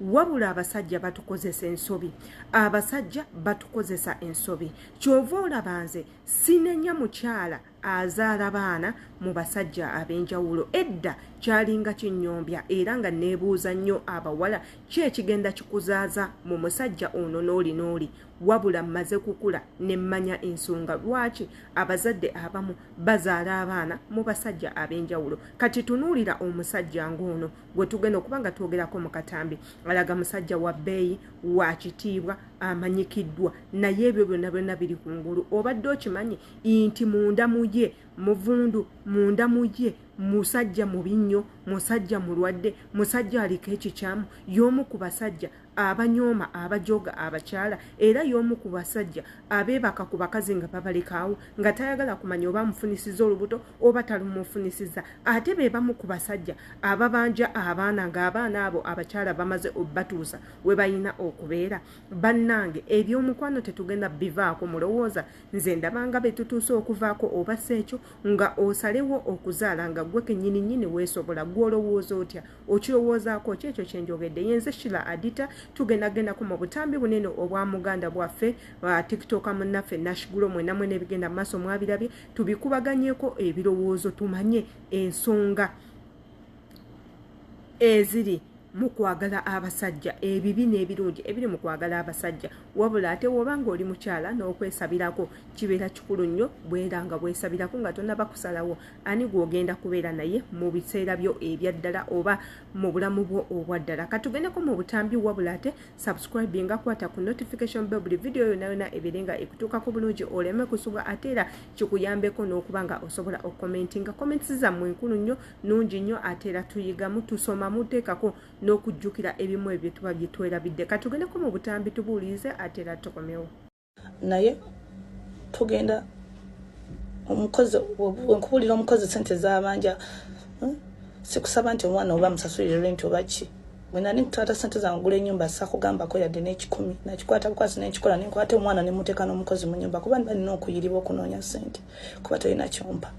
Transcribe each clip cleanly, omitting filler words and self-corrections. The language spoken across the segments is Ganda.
wabula abasajja batukozesa ensobi. Abasajja batukozesa ensobi. Kyova olaba nze sinenya mukyala azaala baana mu basajja ab'enjawulo. Edda kyalinga kinnyombya era nga neebuuza nnyo abawala ki ekigenda kikuzaaza mu musajja ono n'oli. Wabula mmaze kukula ne mmanya ensonga lwaki abazadde abamu bazaala abaana mu basajja ab'enjawulo. Kati tunuulira omusajja ng'ono gwe tugenda okuba nga twogerako mu Katambi. Alaga musajja wa bbeeyi, wa kitiibwa, amanyikiddwa, naye ebyo byonna biri kungulu. Obadde okimanyi nti munda mu ye muvundu, munda mu ye musajja mubi nnyo, musajja mulwadde, musajja aliko ekikyamu, y'omu ku basajja abanyooma abajoga abakyala, era y'omu ku basajja abeebaka ku bakazi nga babalekaawo nga tayagala kumanya oba mufunisiza olubuto oba talumufunisiza. Ate be bamu ku basajja ababanja abaana ng'abaana abo abakyala bamaze obbatuusa we bayina okubeera. Bannange eby'omukwano tetugenda bivaako, mulowooza nze ndabanga betutuuse okuvaako oba seekyo nga osalewo okuzaala nga gwe kennyini weesobola. Gw'olowooza otya? Okirowoozaako ki ekyo kye njogedde? Yenze Shila Adita, tugendagendako mu butambi bunene obwa muganda bwaffe TikTok munnaffe Nashigulo mwena mwene ebigenda mu maaso mwabirabye, tubikubaganyeeko ebirowoozo tumanye ensonga eziri mu kwagala abasajja, ebibi n'ebirungi ebiri mu kwagala abasajja. Wabula ate wobanga oli mukyala n'okwesabirako kibeera kikulu nnyo, bwera nga bwesabirako nga tonnaba kusalawo ani gw'ogenda kubeera naye mu biseera byo ebyaddala oba mu bulamu bwo obwaddala. Katugendeko mu butambi, wabula ate subscribe nga kwata ku notification bell buli video yonna ebeerenga ekutuukako bulungi oleme kusubwa, ate era kikuyambeko n'okuba nga osobola okukomentinga. Comments zammwe nkulu nnyo, nungi nnyo, ate era tuyigamu, tusomamu, teekako n'okujjukira ebimu ebyo tuba bye twerabidde. Katugendeko mu butambi tubuulize ate era tukomewo. Naye tugenda omukozi wenkubuulira omukozi sente z'abanja, sikusaba nti omwana oba musasulire rent oba ki. Bwe nali nkutwata sente zange ngula ennyumba sakugambako yadde n'ekikumi, nakikwata bukwasi n'ekikola nenkwata omwana ne muteeka n'omukozi mu nnyumba kuba nina okuyiribwa okunoonya sente kuba tolina kyompa.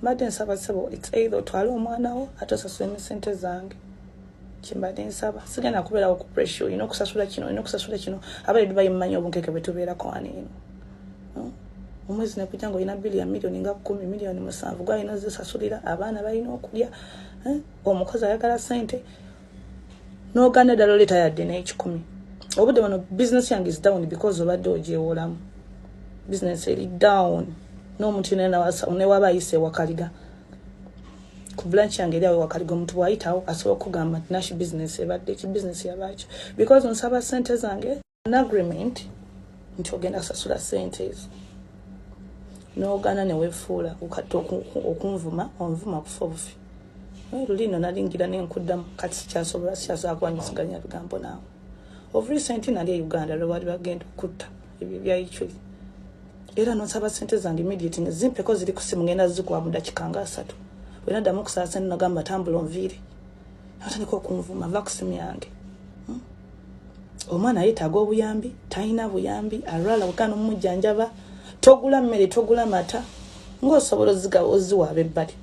Mbadde nsaba sebo, it's either otwale omwana wo ate osasule sente zange. Kimbadde nsaba sigenda kubeerawo ku pressure, olina okusasula kino, olina okusasula kino. Abaali bayimanyi obunkeke bwe tubeerako wano eno. Omwezi nekujja ng'olina bili ya milioni nga 10, milioni 7 gwalina ozisasulira, abaana balina okulya, omukozi ayagala sente n'ogaana ddala oleeta yadde n'ekikumi. Obudde wano business yange is down because obadde ogyewolamu. Business eri down. N'omuntu ne waba ayise wakaliga ku branch yange eri awo wakaliga, omuntu bw'ayitawo asobola okugamba nti nashi business ebadde ki, business yabakyo, because nsaba sente zange an agreement nti ogenda kusasula sente ezo. N'ogaana ne weefuula okatta okunvuma, onvuma kufa obufi. Lulino nalingira nenkuddamu, kati sikyasobola kuwanyisiganya bigambo naawe. Of recent nali e Uganda lwe bali bagenda okutta ebyo byayikyuli. Era nsaba sente zange immediate nzimpeko ziri ku simu, ngenda zikuwa mu dakiika nga 3. Bwe naddamu okusaba sente nagamba tambula onviire. Natandika okunvuma, va ku simu yange. Omwana yeetaaga obuyambi, talina buyambi, alwala bukana omujjanjaba, togula mmere, togula mata, ng'osobola oziwa ab'ebbali.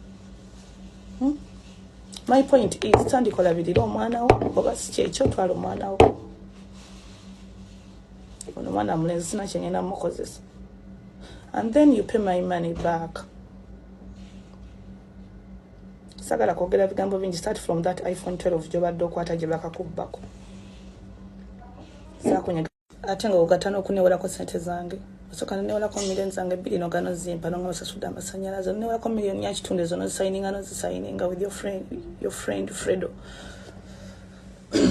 My point is tandikolabirira omwana wo oba si kyekyo, twala omwana wo. Ono mwana mulenzi sina kye ngenda mukozesa. And then you pay my money back. Sagala kwogera bigambo bingi, start from that iPhone 12 gyobadde okwata gye bakakubbako. Saakunyega ate nga ogatana okunewolako sente zange. Osooka newolako milioni zange 2 n'ogana ozimpa n'onga osasudde amasannyalaze. Newolako milioni ya kitundu ezo n'ozisayininga with your friend Fredo.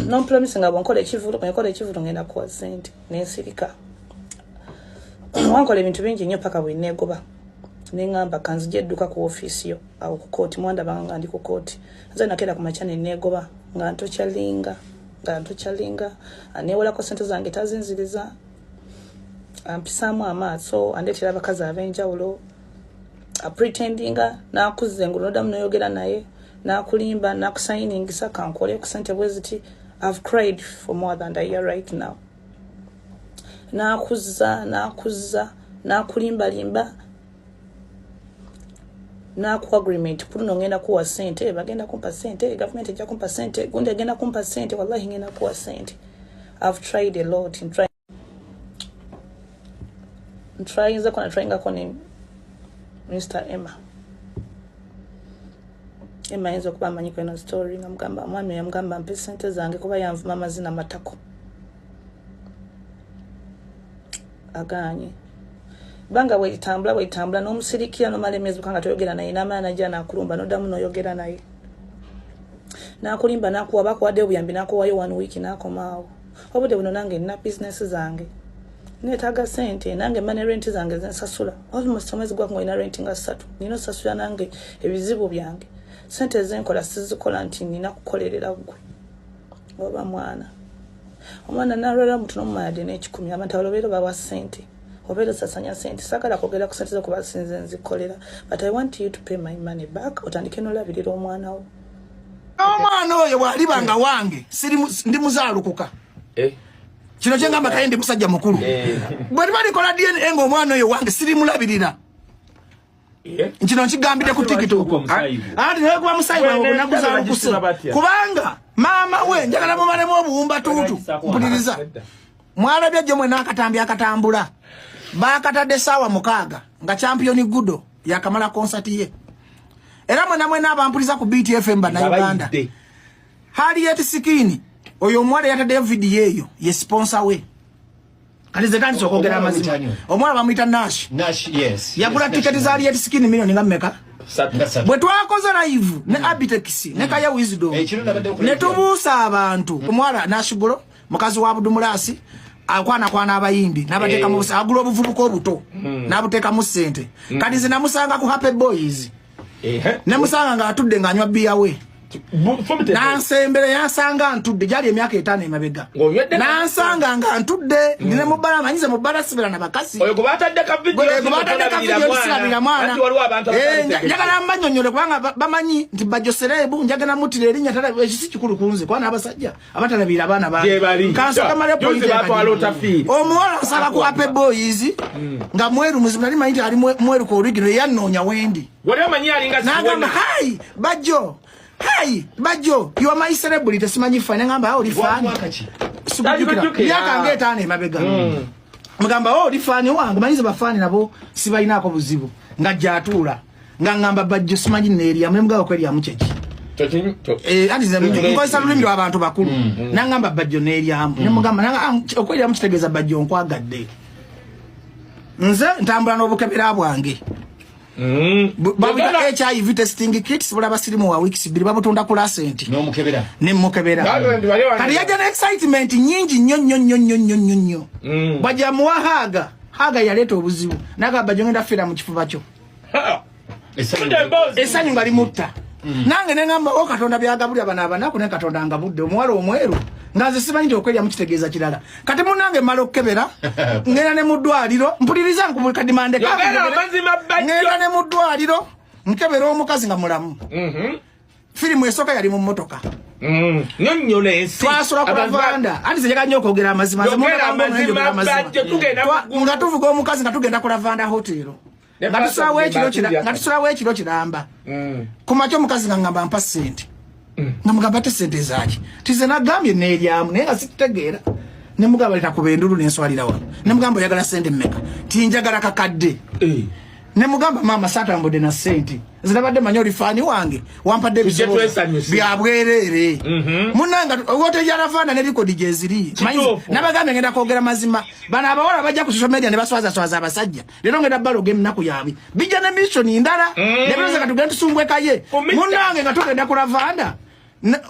Non-promise nga bw'onkola ekivulo ngenda kuwa sente n'ensirika. Wankola ebintu bingi nnyo paka bwe neegoba. Neŋŋamba kanzija edduka ku ofiisi yo awo ku kooti, mwandaba nga ndi ku kooti. Nze nakeera ku makya ne neegoba nga ntokyalinga. Neewolako sente zange tazinziriza. Ampisaamu amaaso, andeetera abakazi ab'enjawulo. Pretendinga n'akuzze ng'olwodamu n'oyogera naye, n'akulimba, n'akusayiningisa kankole ku sente bwe ziti. I've cried for more than a year right now. N'akuzza, n'akulimbalimba. na ku agreement kuno ngenda kuwa sente bagenda kumpa sente government ejja kumpa sente gundi agenda kumpa sente wallahi ngenda kuwa sente. I've tried a lot in trying za kona trying akoni Mr. Emma yenzo kuba manyiko eno story ngamgamba mwami yamgamba mpe sente zange kuba yanvuma amazina matako aganye banga wetambula n'omusirikira n'omalemezi kanga toyogera naye n'amaana jana akulumba n'oddamu n'oyogera naye n'akulimba n'akuwa bakuwadde obuyambi n'akuwayo 1 week n'akomaawo obudde buno nange nina business zange neetaaga sente nange mane rent zange zensasula almost omwezi gwako ng'olina rent nga 3 nina osasula nange ebizibu byange sente zenkola sizikola nti nina kukolerera ggwe oba omwana nalwala mutu n'omumayadde n'ekikumi abantu abalobeero bawa sente obeera sasanya sente sagala kwogera ku sente zokuba sinze nzikolera but I want you to pay my money back otandike n'olabirira omwana wo. Omwana oyo bw'alibanga wange ndi muzaalukuka kino kyengamba kaye ndi musajja mukulu bwe balikola DNA ng'omwana oyo wange sirimulabirira kino nkigambidde ku TikTok ati naye kuba musayi wawe bunaguzaalukuse kubanga maama we njagala mumalemu obuwumba tuutu mpuliriza mwalabye jjo mwe n'akatambi akatambula bakatadde saawa 6 nga champion gudo yakamala concert ye era mwena abampuliza ku BTFM bana Uganda hali yeti sikini oyo omwala yatadde video eyo ye sponsor we kalize kandi sokogera amazima omwala bamwita Nash yes yagula tiketi za hali yeti sikini milioni nga mmeka bwe twakoze live ne Abitex ne Kaya Wisdom ne tubuusa abantu omwala Nash Golo mukazi wa Abdumulasi akwana abayimbi nabateka mu agula obuvubuko obuto nabuteka mu sente kadi zinamusanga ku Happy Boys ne musanga nga atudde nganywa bia we nansembere yansanga ntudde jali emyaka 5 emabega nansanga nga ntudde ndine mubala manyize mubala sibira na bakasi oyo kubatadde ka video sibira mwana njagala mbanyonyole kubanga bamanyi nti bajoserebu njagala mutire erinya tala ekisi kikulu kunze kwana abasajja abatalabira abana ba kanso kamale point omuwala nsala ku Happy Boys nga mweru muzimu nali mayindi ali mweru ko original yannonya wendi wali amanyi alinga nagamba hai bajo hey, Bajo, you are my celebrity. Simanyi fine ngamba oli fani. Yaka ngeta ne mabega. Mugamba oli fani wangu manyize bafani nabo sibalina ko buzibu. Ngajja atula. Ngangamba Bajo simanyi neri amemugaba kweli amuchechi. Ati ze ngoisa lulimi abantu bakulu. Nangamba Bajo neri amu. Nemugamba nanga okweli amuchitegeza Bajo nkwagadde. Nze ntambula n'obukebera bwange. Babita HIV testing kits bulaba sirimu wa weeks bili babutunda kula senti no mukebera ne mukebera kali yaje na excitement nyingi nnyo baja muwahaga haga yaleta obuzibu naga bajo ngenda fira mu kifuba kyo esanyu ngali mutta nange nengamba okatonda byagabuli abana ku ne katonda ngabudde omwalo omweru ngaze simanyi nti okweli amukitegeza kirala kati munange malo kebera ngena ne mudwaliro mpuliriza nkubulika dimande ngena ne mudwaliro nkebera omukazi nga mulamu filimu esoka yali mu motoka nyonyo lensi twasula ku lavanda andi zejaga nnyo okwogera amazima nga tuvuga omukazi nga tugenda ku lavanda hotel nga tusulawo ekiro kiramba kumakyo omukazi nga ngamba mpa sente namugamba te sente zaki tize nagambye neryamu naye nga sikutegeera nemugamba leta kubendulu nenswalira wano nemugamba oyagala sente mmeka tinjagala kakadde nemugamba mama satambudde na sente zirabadde manyi olifani wange wampadde ebizibu byabwerere munanga wote yaravana ne record jeziri manyi nabagambe ngenda kwogera mazima bana abawala bajja ku social media ne baswaza abasajja lero ngenda balo game naku yabi bijja ne mission ndala ne biroza katugenda tusumbwekaye munange nga tugenda ku lavanda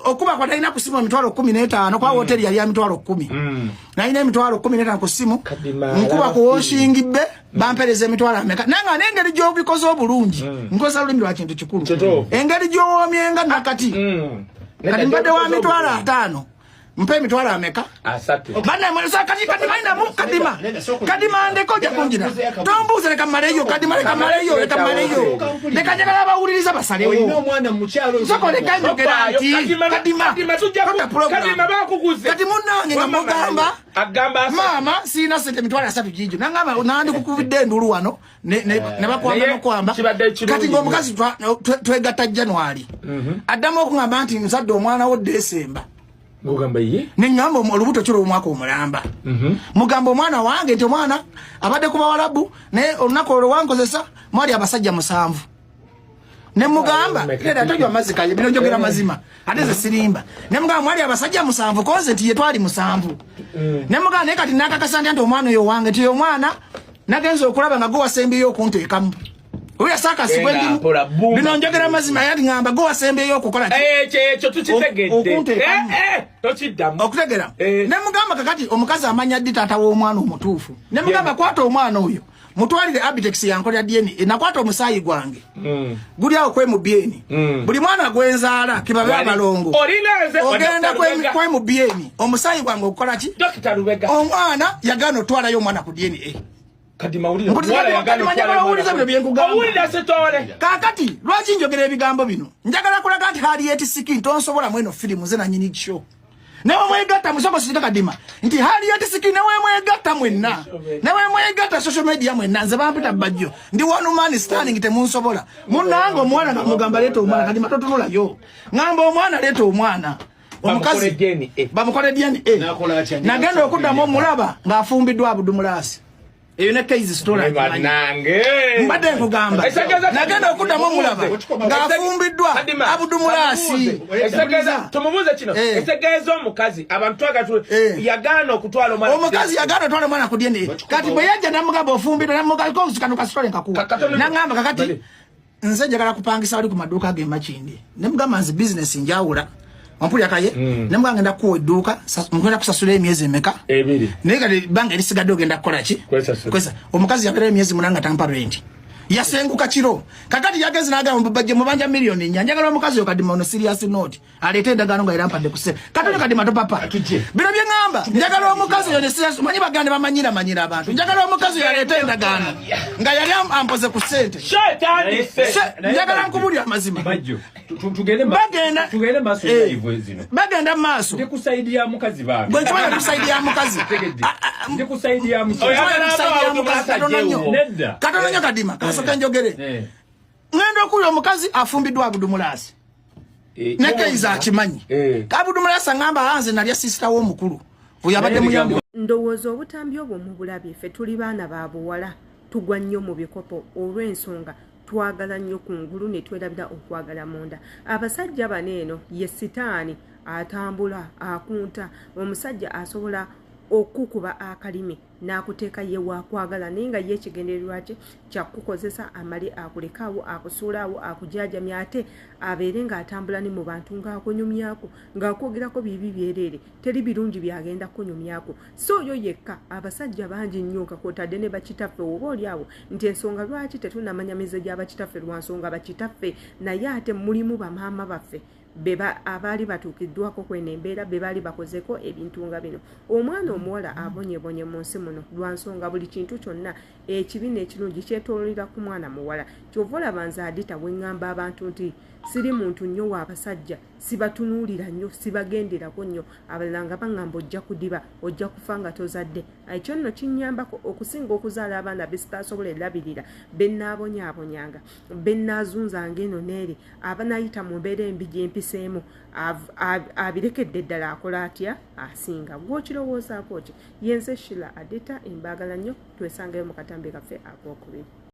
okuba kwa taina kusimu emitwalo 15 kwa hoteli yali ya mitwalo 10 na ina emitwalo 15 ku simu nkuba ku washing be bampereze emitwalo ameka nanga nengeri jo bikozo obulungi nkoza lulimi lwa kintu kikulu engeri jo omyenga nakati kati mbadde wa mitwalo 5 mpe mitwala ameka asatu bana mwesa kati maina mu kadima ndeko ja kunjira tombuze leka maleyo kadima leka maleyo leka njagala bawuliriza basalewo oyino omwana mu kyalo soko leka njogera ati kadima tujja kadima bakuguze kati munange nga mugamba agamba mama sina sente mitwala asatu jijo nangamba nandi kukubidde ndulu wano ne bakwamba nokwamba kati ngomukazi twegatta January addamu okungamba nti nsadde omwana wo December ngogamba ye nengamba olubuto kiro omwaka omulamba mugamba omwana wange nti omwana abadde kuba walabu ne olunaku olwo wankozesa mwali abasajja 7 ne mugamba era tojwa mazika bino njogera mazima ate ze sirimba ne mugamba mwali abasajja 7 koze nti ye twali 7 ne mugamba ne kati nakakasandi nti omwana oyo wange nti omwana nagenza okulaba nga go wasembeyo okunteekamu Uya saka sibwendi bino njogera mazima yandi ngamba go wasembeyo okukola ekyo tukitegedde tokidamu okutegera ne mugamba kakati omukazi amanya ddi taata w'omwana omutuufu ne mugamba kwata omwana oyo mutwalire Abitex yankolya DNA nakwata omusayi gwange guli awo kwe mu byeni buli mwana gwenzaala kibabe amalongo ogenda kwe mu byeni omusayi gwange okukola ki Dr. Lubega omwana yagano twalayo omwana ku DNA kadima ulira mwala yagano awulira setole kakati lwaki njogera ebigambo bino njagala kulaga nti Harriet Siki tonsobola mweno filimu ze na nyini show newe mwegatta musoko sika kadima nti Harriet Siki newe mwegatta mwenna newe mwegatta social media mwenna nze bampita bajjo ndi one man standing te munsobola munango omwana nga mugamba leto omwana kadima totunula yo ngamba omwana leto omwana omukazi bamukole DNA nagenda okuddamu omulaba ng'afumbiddwa Abudumulasi eyo ne case story Munange mbadde nkugamba nagenda okuddamu omulaba ng'afumbiddwa Abudumulasi esegeza tumubuze kino esegeza omukazi abantu agatu yagana okutwala omwana omukazi yagana otwala omwana ku DNA kati bwe yajja namugamba ofumbiddwa namugamba ko kano ka story nkakuwa nangamba kakati nze njagala kupangisa wali ku maduuka ge Makindi ne mugamba nzi business njawula Ampuli akaye nemba ngenda ku eduka ngenda kusasula emyezi emeka 2 nega banga lisigadde ogenda kukola ki kwesa omukazi yabere emyezi munanga tampa rent yasenguka kiro kakati yagezi naga mbajje mubanja milioni nyanjagala omukazi okadima ono serious note alete endagano nga irampa de kuse katole kadima to papa bino bye ngamba njagala omukazi yo ne serious manyi bagande bamanyira abantu njagala omukazi yo alete endagano nga yali ampoze ku sente shetani njagala nkubuli amazima bajjo tugende maso hivyo zino bagenda maso ndikusaidia mukazi baba bwe chwana kusaidia mukazi ndikusaidia mukazi katonyo kadima kasoka njogere ngendo kuyo omukazi afumbiddwa Abudumulasi nekeiza akimanyi Abudumulasi ngamba anze nalya sister wo mukulu oyo abadde muyambi ndowooza obutambi obwo mu bulabi ffe tuli baana ba buwala tugwa nnyo mu bikopo olw'ensonga twagala nnyo kungulu ne twerabira okwagala munda abasajja baneeno ye sitaani atambula akunta omusajja asobola okukuba akalimi n'akuteeka ye waakwagala naye nga ye ekigendererwa kye kyakukozesa amale akulekaawo akusuulaawo akujajamya ate abeere ng'atambula ne mu bantu ng'akunyumyako ng'akwogerako bibi byereere teri birungi byagenda kunyumyako so oyo yekka abasajja bangi nnyo kakwotadde ne bakitaffe oba oli awo nti ensonga lwaki tetunamanya mize gy'abakitaffe lwa nsonga bakitaffe naye ate mulimu bamaama baffe beba abaali batuukiddwako kwene embeera be baali bakozeko ebintu nga bino omwana omuwala abonyebonye mu nsi muno lwa nsonga buli kintu kyonna ekibi n'ekirungi kyetoololera ku mwana muwala kyova olaba nze Adita bwe ŋŋamba abantu nti siri muntu nnyo w'abasajja sibatunuulira nnyo sibagenderako nnyo abalala nga baŋŋamba ojja kudiba ojja kufa nga tozadde ekyo nno kinnyambako okusinga okuzaala abaana besitasobola erabirira bennaabonyaabonyanga bennaazunzanga eno neeri abanayita mu mbeera embi gyempiseemu abirekedde ddala akola atya asinga gw'okirowoozaako ki yenze Shila Adita embaagala nnyo twesangayo mu katambi kaffe ak'okubiri.